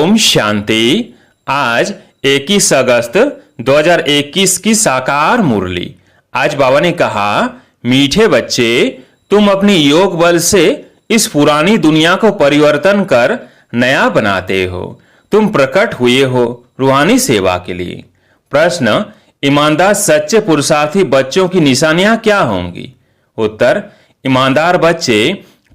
ओम शांति। आज 21 अगस्त 2021 की साकार मुरली। आज बाबा ने कहा, मीठे बच्चे, तुम अपनी योग बल से इस पुरानी दुनिया को परिवर्तन कर नया बनाते हो। तुम प्रकट हुए हो रूहानी सेवा के लिए। प्रश्न, ईमानदार सच्चे पुरुषार्थी बच्चों की निशानियां क्या होंगी? उत्तर, ईमानदार बच्चे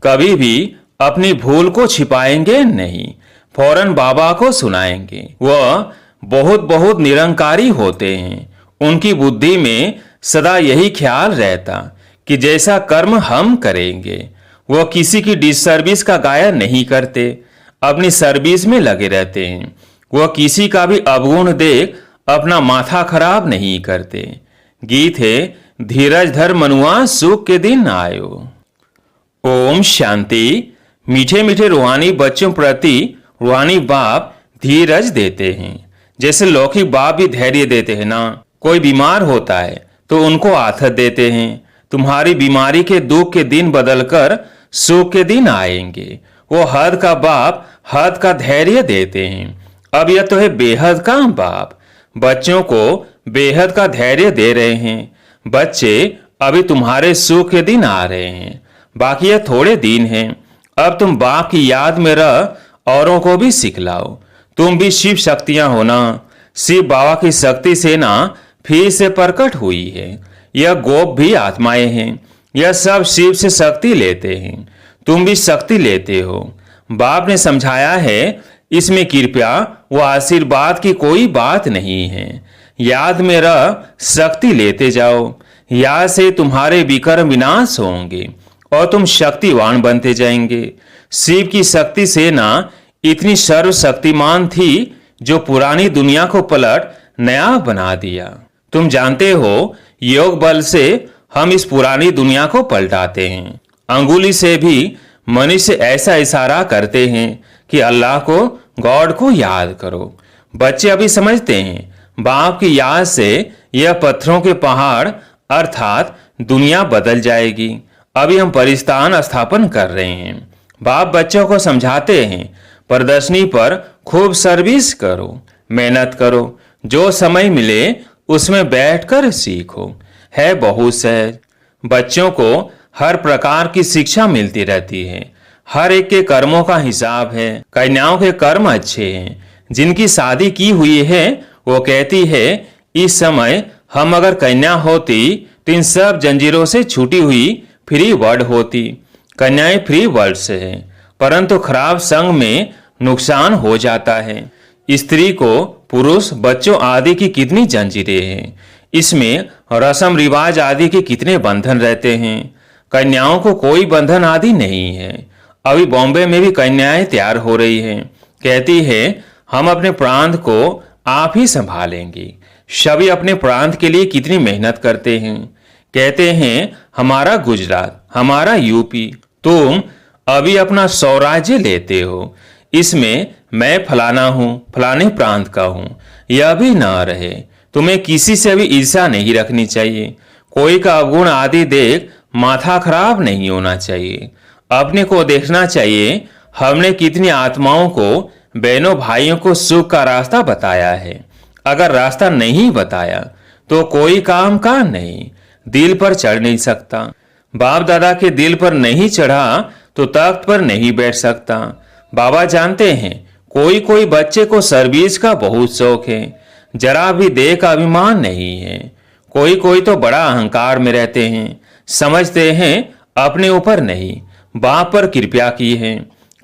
कभी भी अपनी भूल को छिपाएंगे नहीं, फौरन बाबा को सुनाएंगे। वह बहुत बहुत निरंकारी होते हैं। उनकी बुद्धि में सदा यही ख्याल रहता कि जैसा कर्म हम करेंगे। वह किसी की डिसर्विस का गायन नहीं करते, अपनी सर्विस में लगे रहते हैं। वह किसी का भी अवगुण देख अपना माथा खराब नहीं करते। गीत है, धीरज धर मनुआ सुख के दिन आयो। ओम शांति। मीठे मीठे रूहानी बच्चों प्रति रूहानी बाप धीरज देते हैं, जैसे लौकिक बाप भी धैर्य देते हैं ना। कोई बीमार होता है तो उनको आथत देते हैं। तुम्हारी बीमारी के दुख के दिन बदलकर सुख के दिन आएंगे। वो हद का बाप हद का धैर्य देते हैं। अब यह तो है बेहद का बाप, बच्चों को बेहद का धैर्य दे रहे हैं। बच्चे, अभी तुम्हारे सुख के दिन आ रहे हैं, बाकी यह थोड़े दिन हैं। अब तुम बाप की याद में रह औरों को भी सिखलाओ। तुम भी शिव शक्तियां हो ना। शिव बाबा की शक्ति से ना फिर से प्रकट हुई है। यह गोप भी आत्माएं हैं। यह सब शिव से शक्ति लेते हैं। तुम भी शक्ति लेते हो। बाप ने समझाया है, इसमें कृपया व आशीर्वाद की कोई बात नहीं है। याद में रह शक्ति लेते जाओ। याद से तुम्हारे विकर्म विनाश होंगे और तुम शक्तिवान बनते जाएंगे। शिव की शक्ति से ना इतनी सर्वशक्तिमान थी जो पुरानी दुनिया को पलट नया बना दिया। तुम जानते हो, योग बल से हम इस पुरानी दुनिया को पलटाते हैं। अंगुली से भी मनुष्य ऐसा इशारा करते हैं कि अल्लाह को, गॉड को याद करो। बच्चे अभी समझते हैं, बाप की याद से यह पत्थरों के पहाड़ अर्थात दुनिया बदल जाएगी। अभी हम परिस्थान स्थापन कर रहे हैं। बाप बच्चों को समझाते हैं, प्रदर्शनी पर खूब सर्विस करो, मेहनत करो, जो समय मिले उसमें बैठकर सीखो। है बहुत सहज। बच्चों को हर प्रकार की शिक्षा मिलती रहती है। हर एक के कर्मों का हिसाब है। कन्याओं के कर्म अच्छे हैं। जिनकी शादी की हुई है वो कहती है, इस समय हम अगर कन्या होती तो इन सब जंजीरों से छूटी हुई फ्री वर्ड होती। कन्याएं फ्री वर्ड से है, परंतु खराब संग में नुकसान हो जाता है। स्त्री को पुरुष, बच्चों आदि की कितनी जंजीरें हैं। इसमें रस्म रिवाज आदि के कितने बंधन रहते हैं। कन्याओं को कोई बंधन आदि नहीं है। अभी बॉम्बे में भी कन्याएं तैयार हो रही हैं। कहती है, हम अपने प्रांत को आप ही संभालेंगे। सभी अपने प्रांत के लिए कितनी मेहनत करते हैं। कहते हैं, हमारा गुजरात, हमारा यूपी। तुम अभी अपना स्वराज्य लेते हो। इसमें मैं फलाना हूं, फलाने प्रांत का हूं, यह भी ना रहे। तुम्हें किसी से भी ईर्ष्या नहीं रखनी चाहिए। कोई का अवगुण आदि देख माथा खराब नहीं होना चाहिए। अपने को देखना चाहिए, हमने कितनी आत्माओं को, बहनों भाइयों को सुख का रास्ता बताया है। अगर रास्ता नहीं बताया तो कोई काम का नहीं, दिल पर चढ़ नहीं सकता। बाप दादा के दिल पर नहीं चढ़ा तो तख्त पर नहीं बैठ सकता। बाबा जानते हैं, कोई कोई बच्चे को सर्विस का बहुत शौक है, जरा भी देह का अभिमान नहीं है। कोई कोई तो बड़ा अहंकार में रहते हैं, समझते हैं अपने ऊपर नहीं, बाप पर कृपा की है।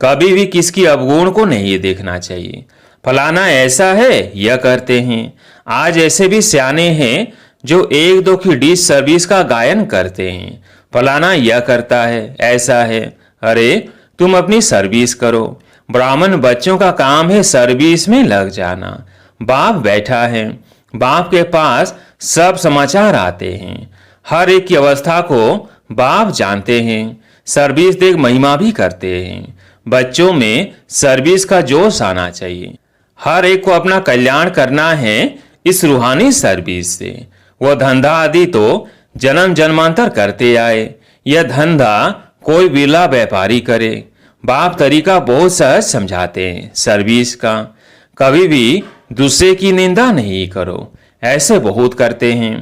कभी भी किसकी अवगुण को नहीं देखना चाहिए। फलाना ऐसा है, यह करते हैं। आज ऐसे भी सियाने हैं जो एक दो की डिस सर्विस का गायन करते हैं। फलाना यह करता है, ऐसा है। अरे, तुम अपनी सर्विस करो। ब्राह्मण बच्चों का काम है सर्विस में लग जाना। बाप बैठा है, बाप के पास सब समाचार आते हैं। हर एक की अवस्था को बाप जानते हैं। सर्विस देख महिमा भी करते हैं। बच्चों में सर्विस का जोश आना चाहिए। हर एक को अपना कल्याण करना है इस रूहानी सर्विस से। वह धंधा आदि तो जन्म जन्मांतर करते आए। यह धंधा कोई विरला व्यापारी करे। बाप तरीका बहुत सहज समझाते हैं सर्विस का। कभी भी दूसरे की निंदा नहीं करो, ऐसे बहुत करते हैं।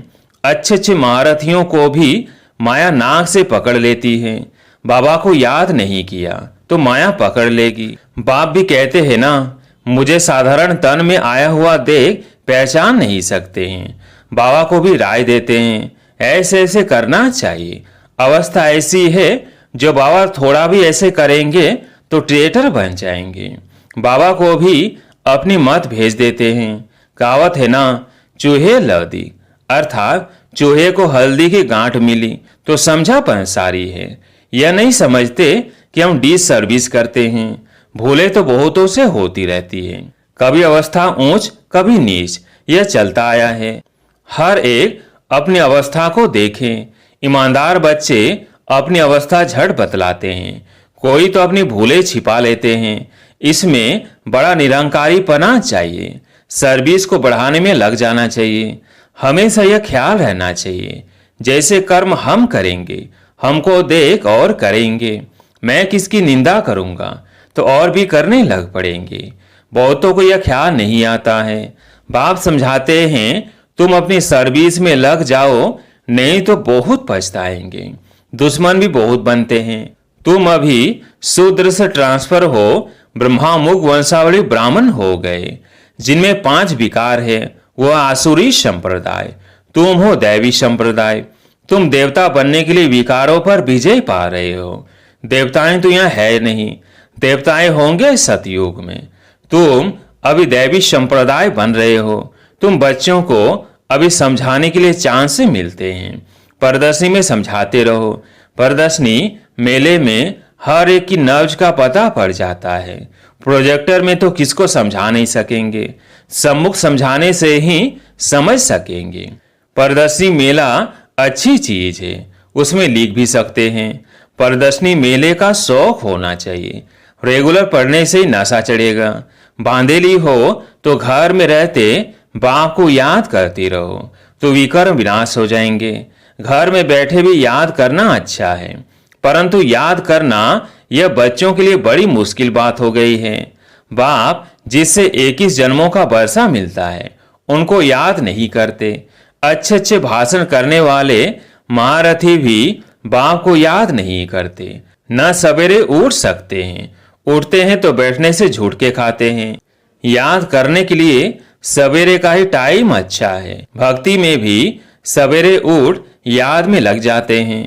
अच्छे अच्छे महारथियों को भी माया नाक से पकड़ लेती है। बाबा को याद नहीं किया तो माया पकड़ लेगी। बाप भी कहते हैं ना, मुझे साधारण तन में आया हुआ देख पहचान नहीं सकते हैं। बाबा को भी राय देते हैं, ऐसे ऐसे करना चाहिए। अवस्था ऐसी है जो बाबा थोड़ा भी ऐसे करेंगे तो ट्रेटर बन जाएंगे। बाबा को भी अपनी मत भेज देते हैं। कहावत है ना, चूहे लौदी, अर्थात चूहे को हल्दी की गांठ मिली तो समझा पंसारी है। यह नहीं समझते कि हम डिस सर्विस करते हैं। भूले तो बहुतों से होती रहती है। कभी अवस्था ऊंच कभी नीच, यह चलता आया है। हर एक अपनी अवस्था को देखें। ईमानदार बच्चे अपनी अवस्था झट बतलाते हैं। कोई तो अपनी भूले छिपा लेते हैं। इसमें बड़ा निरंकारीपना चाहिए। सर्विस को बढ़ाने में लग जाना चाहिए। हमेशा यह ख्याल रहना चाहिए, जैसे कर्म हम करेंगे हमको देख और करेंगे। मैं किसकी निंदा करूंगा तो और भी करने लग पड़ेंगे। बहुतों को यह ख्याल नहीं आता है। बाप समझाते हैं, तुम अपनी सर्विस में लग जाओ, नहीं तो बहुत पछताएंगे। दुश्मन भी बहुत बनते हैं। तुम अभी शूद्र से ट्रांसफर हो ब्रह्मामुख वंशावली ब्राह्मण हो गए। जिनमें 5 विकार है वह आसुरी संप्रदाय, तुम हो दैवी संप्रदाय। तुम देवता बनने के लिए विकारों पर विजय पा रहे हो। देवताएं तो यहाँ है नहीं, देवताएं होंगे सतयुग में। तुम अभी दैवी संप्रदाय बन रहे हो। तुम बच्चों को अभी समझाने के लिए चांस मिलते हैं। प्रदर्शनी में समझाते रहो। प्रदर्शनी मेले में हर एक की नब्ज का पता पड़ जाता है। प्रोजेक्टर में तो किसको समझा नहीं सकेंगे, सम्मुख समझाने से ही समझ सकेंगे। प्रदर्शनी मेला अच्छी चीज है, उसमें लिख भी सकते हैं। प्रदर्शनी मेले का शौक होना चाहिए। रेगुलर पढ़ने से ही नशा चढ़ेगा। बांधेली हो तो घर में रहते बाप को याद करती रहो तो विकर्म विनाश हो जाएंगे। घर में बैठे भी याद करना अच्छा है, परंतु याद करना यह बच्चों के लिए बड़ी मुश्किल बात हो गई है। बाप जिससे 21 जन्मों का वर्षा मिलता है उनको याद नहीं करते। अच्छे अच्छे भाषण करने वाले महारथी भी बाप को याद नहीं करते। न सवेरे उठ सकते हैं, उठते हैं तो बैठने से झुटके खाते हैं। याद करने के लिए सवेरे का ही टाइम अच्छा है। भक्ति में भी सवेरे उठ याद में लग जाते हैं।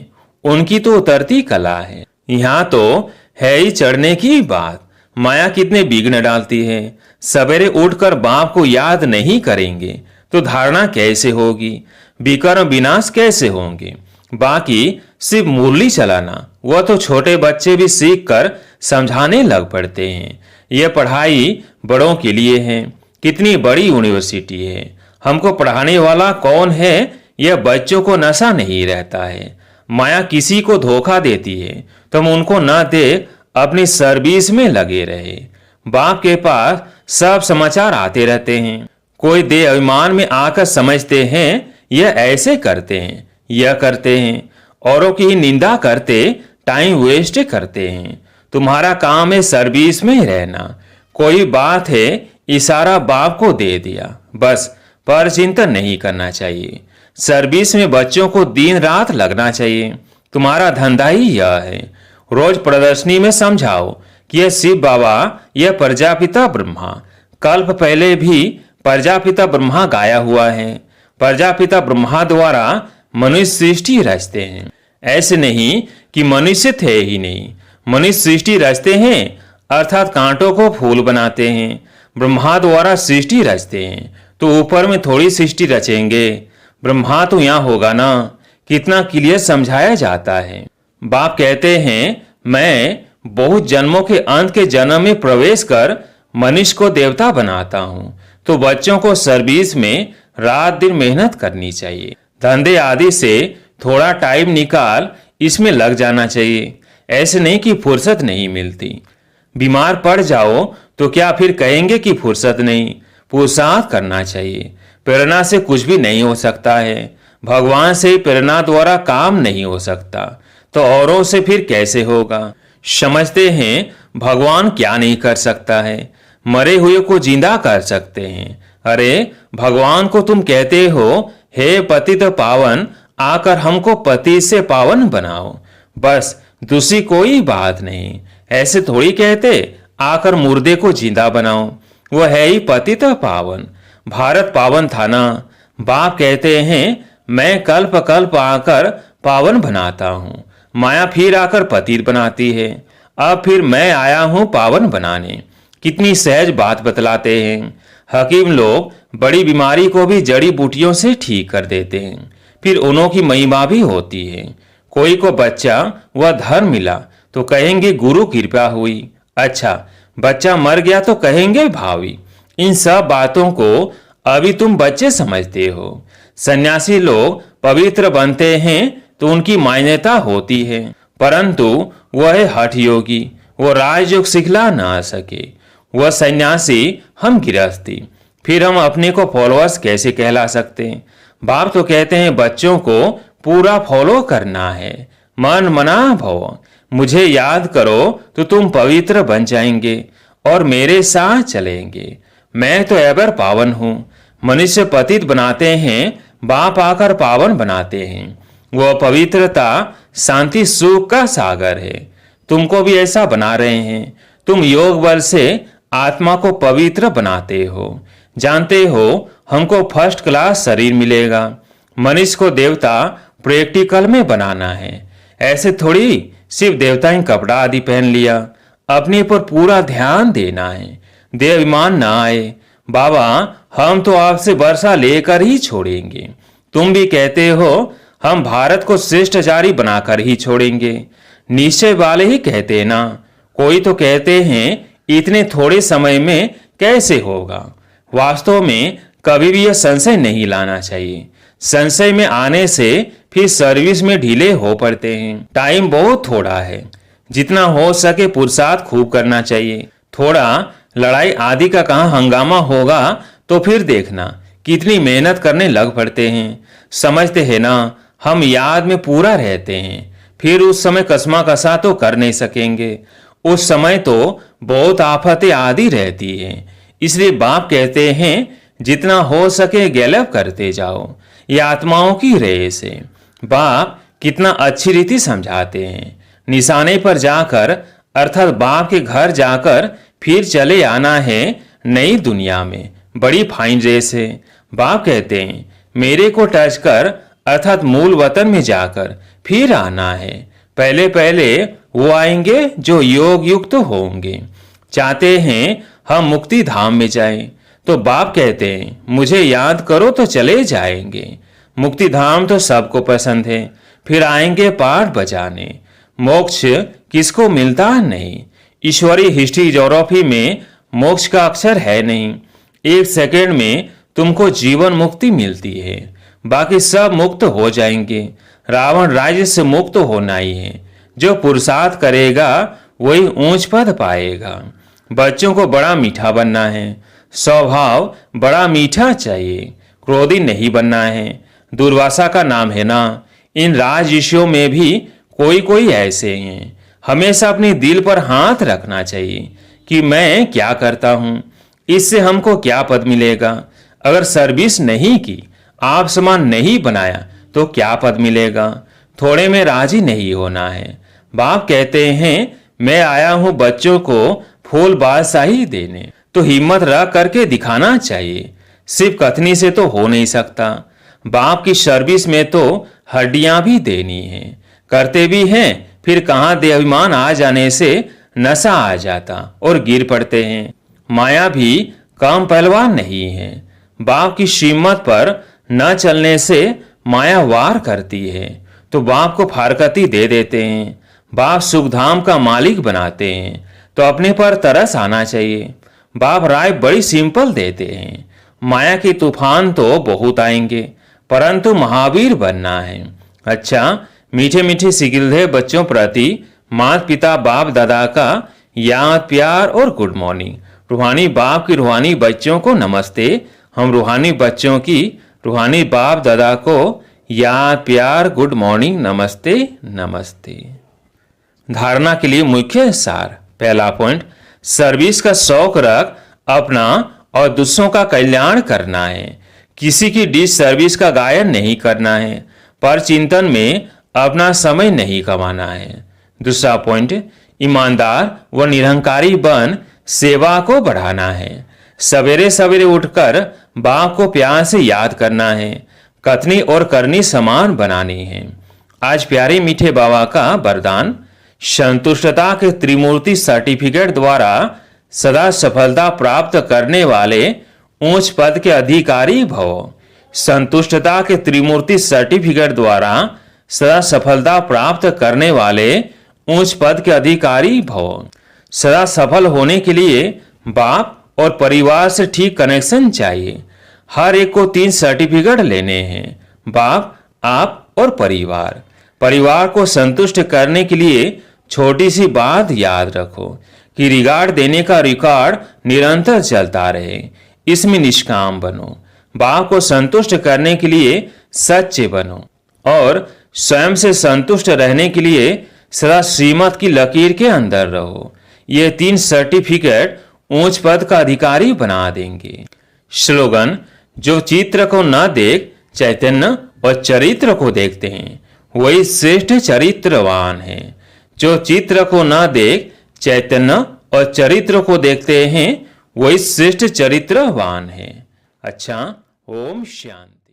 उनकी तो उतरती कला है। यहाँ तो है ही चढ़ने की बात। माया कितने विघ्न डालती है। सवेरे उठकर बाप को याद नहीं करेंगे तो धारणा कैसे होगी, विकर्म विनाश कैसे होंगे। बाकी सिर्फ मुरली चलाना, वह तो छोटे बच्चे भी सीख कर समझाने लग पड़ते हैं। यह पढ़ाई बड़ों के लिए है। कितनी बड़ी यूनिवर्सिटी है, हमको पढ़ाने वाला कौन है, यह बच्चों को नशा नहीं रहता है। माया किसी को धोखा देती है तो हम उनको न दे अपनी सर्विस में लगे रहे। बाप के पास सब समाचार आते रहते हैं। कोई दे अभिमान में आकर समझते हैं यह ऐसे करते हैं, यह करते हैं, औरों की ही निंदा करते टाइम वेस्ट करते हैं। तुम्हारा काम है सर्विस में रहना। कोई बात है इशारा बाप को दे दिया, बस पर चिंतन नहीं करना चाहिए। सर्विस में बच्चों को दिन रात लगना चाहिए। तुम्हारा धंधा ही यह है। रोज प्रदर्शनी में समझाओ कि यह शिव बाबा, यह प्रजापिता ब्रह्मा। कल्प पहले भी प्रजापिता ब्रह्मा गाया हुआ है। प्रजापिता ब्रह्मा द्वारा मनुष्य सृष्टि रचते हैं। ऐसे नहीं कि मनुष्य थे ही नहीं, मनुष्य सृष्टि रचते हैं, अर्थात कांटों को फूल बनाते हैं। ब्रह्मा द्वारा सृष्टि रचते हैं तो ऊपर में थोड़ी सृष्टि रचेंगे। ब्रह्मा तो यहाँ होगा ना। कितना क्लियर समझाया जाता है। बाप कहते हैं, मैं बहुत जन्मों के अंत के जन्म में प्रवेश कर मनुष्य को देवता बनाता हूँ। तो बच्चों को सर्विस में रात दिन मेहनत करनी चाहिए। धंधे आदि से थोड़ा टाइम निकाल इसमें लग जाना चाहिए। ऐसे नहीं कि फुर्सत नहीं मिलती। बीमार पड़ जाओ तो क्या फिर कहेंगे कि फुर्सत नहीं। पुरुषार्थ करना चाहिए। प्रेरणा से कुछ भी नहीं हो सकता है। भगवान से प्रेरणा द्वारा काम नहीं हो सकता तो औरों से फिर कैसे होगा। समझते हैं भगवान क्या नहीं कर सकता है, मरे हुए को जिंदा कर सकते हैं। अरे भगवान को तुम कहते हो, हे पतित पावन, आकर हमको पति से पावन बनाओ, बस दूसरी कोई बात नहीं। ऐसे थोड़ी कहते आकर मुर्दे को जिंदा बनाओ, वह है ही पतित पावन। भारत पावन था ना। बाप कहते हैं मैं कल्प कल्प आकर पावन बनाता हूँ, माया फिर आकर पतित बनाती है, अब फिर मैं आया हूँ पावन बनाने। कितनी सहज बात बतलाते हैं। हकीम लोग बड़ी बीमारी को भी जड़ी बूटियों से ठीक कर देते हैं, फिर उन्हों की महिमा भी होती है। कोई को बच्चा व धन मिला तो कहेंगे गुरु कृपा हुई, अच्छा बच्चा मर गया तो कहेंगे भावी। इन सब बातों को अभी तुम बच्चे समझते हो। सन्यासी लोग पवित्र बनते हैं तो उनकी मान्यता होती है, परंतु वह है हठ योगी, वो राजयोग सिखला ना सके। वह सन्यासी, हम गृहस्थी, फिर हम अपने को फॉलोअर्स कैसे कहला सकते हैं? बाप तो कहते हैं बच्चों को पूरा फॉलो करना है, मन मना भव। मुझे याद करो तो तुम पवित्र बन जाएंगे और मेरे साथ चलेंगे। मैं तो एवर पावन हूँ। मनुष्य पतित बनाते हैं, बाप आकर पावन बनाते हैं। वह पवित्रता शांति सुख का सागर है। तुमको भी ऐसा बना रहे हैं। तुम योग बल से आत्मा को पवित्र बनाते हो। जानते हो हमको फर्स्ट क्लास शरीर मिलेगा। मनुष्य को देवता प्रैक्टिकल में बनाना है। ऐसे थोड़ी सिर्फ देवता ही कपड़ा आदि पहन लिया, अपने पर पूरा ध्यान देना है, देवाभिमान ना आए। बाबा हम तो आपसे वर्षा लेकर ही छोड़ेंगे। तुम भी कहते हो हम भारत को श्रेष्ठाचारी बनाकर ही छोड़ेंगे। निश्चय वाले ही कहते ना। कोई तो कहते हैं इतने थोड़े समय में कैसे होगा। वास्तव में कभी भी यह संशय नहीं लाना चाहिए। संशय में आने से फिर सर्विस में ढीले हो पड़ते हैं। टाइम बहुत थोड़ा है, जितना हो सके पुरुषार्थ खूब करना चाहिए। थोड़ा लड़ाई आदि का कहाँ हंगामा होगा तो फिर देखना कितनी मेहनत करने लग पड़ते हैं। समझते हैं ना, हम याद में पूरा रहते हैं, फिर उस समय कसमा कसा तो कर नहीं सकेंगे। उस समय तो बहुत आफतें आदि रहती हैं। इसलिए बाप कहते हैं जितना हो सके गैलप करते जाओ, ये आत्माओं की रेस है। बाप कितना अच्छी रीति समझाते हैं। निशाने पर जाकर अर्थात बाप के घर जाकर फिर चले आना है नई दुनिया में। बड़ी फाइन रेस है। बाप कहते हैं मेरे को टच कर अर्थात मूल वतन में जाकर फिर आना है। पहले पहले वो आएंगे जो योग युक्त होंगे। चाहते हैं हम मुक्ति धाम में जाएं, तो बाप कहते हैं मुझे याद करो तो चले जाएंगे। मुक्ति धाम तो सबको पसंद है, फिर आएंगे पाठ बजाने। मोक्ष किसको मिलता नहीं। ईश्वरीय हिस्ट्री ज्योग्राफी में मोक्ष का अक्षर है नहीं। एक सेकेंड में तुमको जीवन मुक्ति मिलती है, बाकी सब मुक्त हो जाएंगे। रावण राज्य से मुक्त होना ही है। जो पुरुषार्थ करेगा वही ऊंच पद पाएगा। बच्चों को बड़ा मीठा बनना है, स्वभाव बड़ा मीठा चाहिए, क्रोधी नहीं बनना है। दुर्वासा का नाम है ना। इन राजऋषियों में भी कोई कोई ऐसे हैं। हमेशा अपने दिल पर हाथ रखना चाहिए कि मैं क्या करता हूँ, इससे हमको क्या पद मिलेगा। अगर सर्विस नहीं की, आप समान नहीं बनाया तो क्या पद मिलेगा। थोड़े में राजी नहीं होना है। बाप कहते हैं मैं आया हूँ बच्चों को फूल बादशाही देने, तो हिम्मत रख करके दिखाना चाहिए। सिर्फ कथनी से तो हो नहीं सकता। बाप की सर्विस में तो हड्डियां भी देनी है। करते भी हैं, फिर कहाँ देहाभिमान आ जाने से नशा आ जाता और गिर पड़ते हैं। माया भी कम पहलवान नहीं है। बाप की श्रीमत पर न चलने से माया वार करती है, तो बाप को फारकती दे देते हैं। बाप सुखधाम का मालिक बनाते हैं, तो अपने पर तरस आना चाहिए। बाप राय बड़ी सिंपल देते हैं। माया के तूफान तो बहुत आएंगे, परंतु महावीर बनना है। अच्छा, मीठे मीठे सिगिलधे बच्चों प्रति माता पिता बाप दादा का याद प्यार और गुड मॉर्निंग। रूहानी बाप की रूहानी बच्चों को नमस्ते। हम रूहानी बच्चों की रूहानी बाप दादा को याद प्यार गुड मॉर्निंग नमस्ते नमस्ते। धारणा के लिए मुख्य सार। पहला पॉइंट, सर्विस का शौक रख अपना और दूसरों का कल्याण करना है। किसी की डिस सर्विस का गायन नहीं करना है, पर चिंतन में अपना समय नहीं गंवाना है। दूसरा पॉइंट, ईमानदार व निरहंकारी बन सेवा को बढ़ाना है। सवेरे सवेरे उठकर बाप को प्यार से याद करना है, कथनी और करनी समान बनानी है। आज प्यारे मीठे बाबा का वरदान, संतुष्टता के त्रिमूर्ति सर्टिफिकेट द्वारा सदा सफलता प्राप्त करने वाले उच्च पद के अधिकारी भव। संतुष्टता के त्रिमूर्ति सर्टिफिकेट द्वारा सदा सफलता प्राप्त करने वाले उच्च पद के अधिकारी भव। सदा सफल होने के लिए बाप और परिवार से ठीक कनेक्शन चाहिए। हर एक को 3 सर्टिफिकेट लेने हैं, बाप, आप और परिवार। परिवार को संतुष्ट करने के लिए छोटी सी बात याद रखो कि रिगार्ड देने का रिकॉर्ड निरंतर चलता रहे, इसमें निष्काम बनो। बाप को संतुष्ट करने के लिए सच्चे बनो और स्वयं से संतुष्ट रहने के लिए सदा श्रीमत की लकीर के अंदर रहो। ये 3 सर्टिफिकेट ऊंच पद का अधिकारी बना देंगे। स्लोगन, जो चित्र को न देख चैतन्य और चरित्र को देखते हैं वही श्रेष्ठ चरित्रवान है। जो चित्र को न देख चैतन्य और चरित्र को देखते हैं वही श्रेष्ठ चरित्रवान है। अच्छा, ओम शांति।